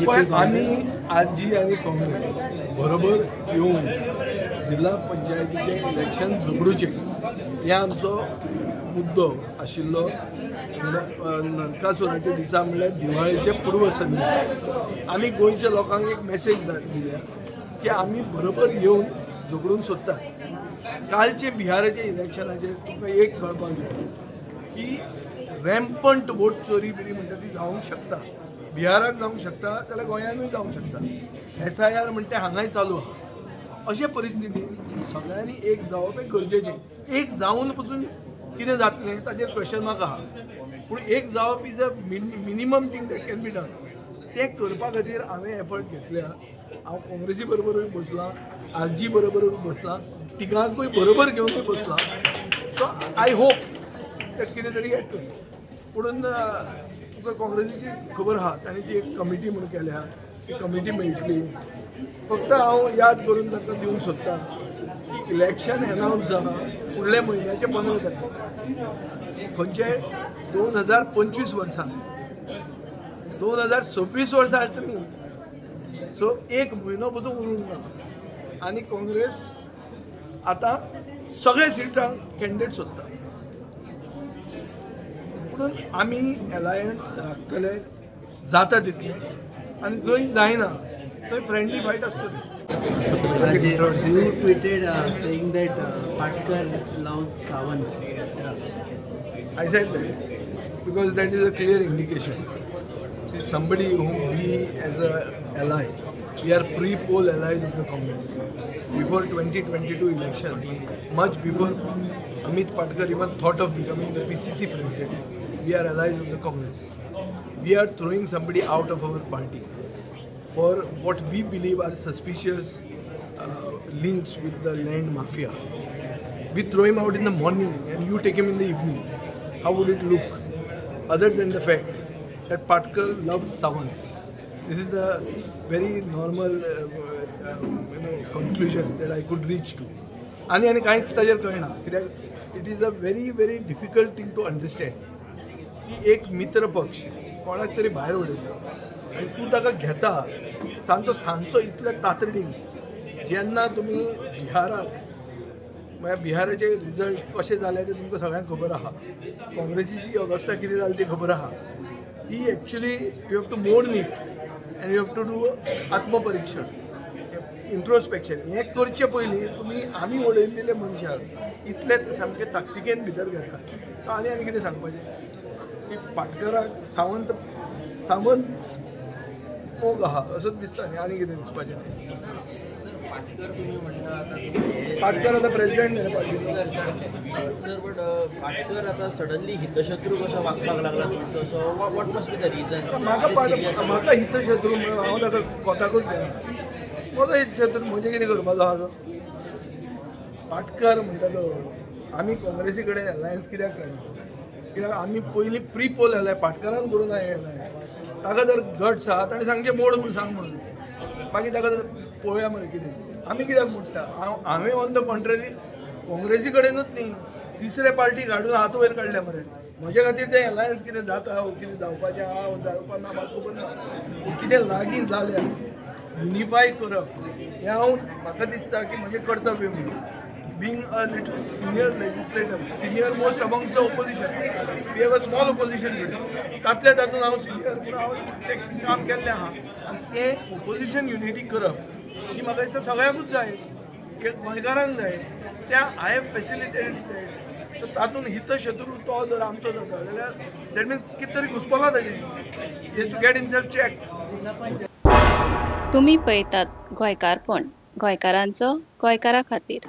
पण आम्ही आरजी आणि काँग्रेस बरोबर येऊन जिल्हा पंचायतीचे इलेक्शन झगडूचे हे आमचो मुद्दो आशिल्लो. नरकासुराच्या दिसा म्हणल्यार दिवाळेचे पूर्व संध्या आमी गोंयच्या लोकांक एक मेसेज दिल्या की आमी बरोबर येवन झगडूंक सोदतात. कालचे बिहाराचे इलेक्शनाचेर तुमकां एक कळपाक जाय की रॅम्पंट वोट चोरी बिरी म्हणटा ती जावंक शकता. बिहाराक जावंक शकता जाल्यार गोंयानूय जावंक शकता. SIR म्हणटा हांगाय चालू आहा. अशे परिस्थितीन सगळ्यांनी एक जावप हे गरजेचें. एक जावन पसून कितें जातलें ताचेर क्वेश्चन मार्क आहा. पूण एक जावप is a minimum thing that can be done. तें करपा खातीर हांवें एफर्ट घेतल्या. हांव काँग्रेसी बरोबरूय बसलां, आरजी बरोबरूय बसलां, तिगांकूय बरोबर घेवनूय बसलां. सो आय होप दॅट कितें तरी येतलें. म्हणून तुका काँग्रेसीची खबर आहा तांणी ती एक कमिटी म्हणून केल्या. ती कमिटी मेळटली. फक्त हांव याद करून तांकां दिवंक सोदतां की इलेक्शन अनावन्स जालां फुडल्या म्हयन्याचे 15 तारखेक. खंयचे 2025 वर्सा 2026 वर्सा येतली. सो एक म्हयनो पसून उरूंक ना आनी काँग्रेस आतां सगळे सिटांक कॅन्डिडेट सोदता. म्हणून आमी अलायन्स राखतले जाता तितलें आनी जंय जायना थंय फ्रेंडली फायट आसतली. You tweeted saying that Patkar loves Sawants. I said that because that is a clear indication. See, somebody whom we as a ally, we are pre-poll allies of the Congress. Before 2022 election, much before Amit Patkar even thought of becoming the PCC president, we are allies of the Congress. We are throwing somebody out of our party for what we believe are suspicious links with the land mafia. We throw him out in the morning and you take him in the evening. How would it look? Other than the fact that Patkar loves Sawants. This is the very normal conclusion that I could reach to. आणि कांयच ताजेर कळना. कित्याक it is a very very difficult thing to understand की एक मित्र पक्ष कोणाक तरी भायर उडयता आनी तूं ताका घेता सांचो इतल्या तातडीन. जेन्ना तुमी बिहाराक म्हळ्यार बिहाराचे रिजल्ट कशे जाले ते तुमकां सगळ्यांक खबर आहा. काँग्रेसीची अवस्था कितें जाली ती खबर आहा. ही actually you have to mourn it and you have to do आत्मपरीक्षण, इंट्रोस्पेक्शन. हें करचे पयलीं तुमी आमी उडयल्लेले मनशाक इतले सामके ताकतिकेन भितर घेतात. आनी कितें सांगपाचें की पाटकराक सावंत मोग आहा असोच दिसता न्ही. आनी कितें दिसपाचें. पाटकर आतां प्रेसिडेंट न्ही पार्टीचो. सर बट पाटकर आतां सडनली हितशत्रू कसो वागपाक लागला तुमचो. So what must be the region? म्हाका हितशत्रू म्हणून हांव ताका कोताकूच घेना. म्हजो हितशत्रू म्हणजे कितें करपाचो आहा तो. पाटकर म्हणटा तो आमी काँग्रेसी कडेन अलायन्स कित्याक करना. कित्याक आमी पयलीं प्री पोल येलाय पाटकरान करून येलाय. ताका जर गट्स आहा ताणें सांगचें मोड म्हणून सांग म्हणून. मागीर ताका पळोवया मरे कितें. आमी कित्याक म्हणटा. हांवें ऑन द कॉन्ट्ररी काँग्रेसी कडेनूच न्ही तिसरे पार्टी काडून हात वयर काडल्या मरे. म्हजे खातीर तें अलायन्स कितें जाता कितें जावपाचें आहा जावपाक ना म्हाका खबर ना. कितें लागीं जाल्या युनिफाय करप हें म्हाका दिसता की म्हजें कर्तव्य म्हणून. Being a little senior legislator, senior most amongst the opposition, we have a small opposition today. तातल्या तातूंत हांव सिनियर पूण हांव तें काम केल्लें आहा. आनी तें ओपोजिशन युनिटी करप ही म्हाका दिसता सगळ्यांकूच जाय. एक गोंयकारांक जाय. त्या आय हॅव फॅसिलिटेटेड दॅट. सो तातूंत हितशत्रू तो जर आमचो जाता जाल्यार दॅट मिन्स कितें तरी घुसपलां ताजेर. He has to get himself checked. तुम्ही पळयतात गोंयकारपण, गोंयकारांचो गोंयकारा खातीर.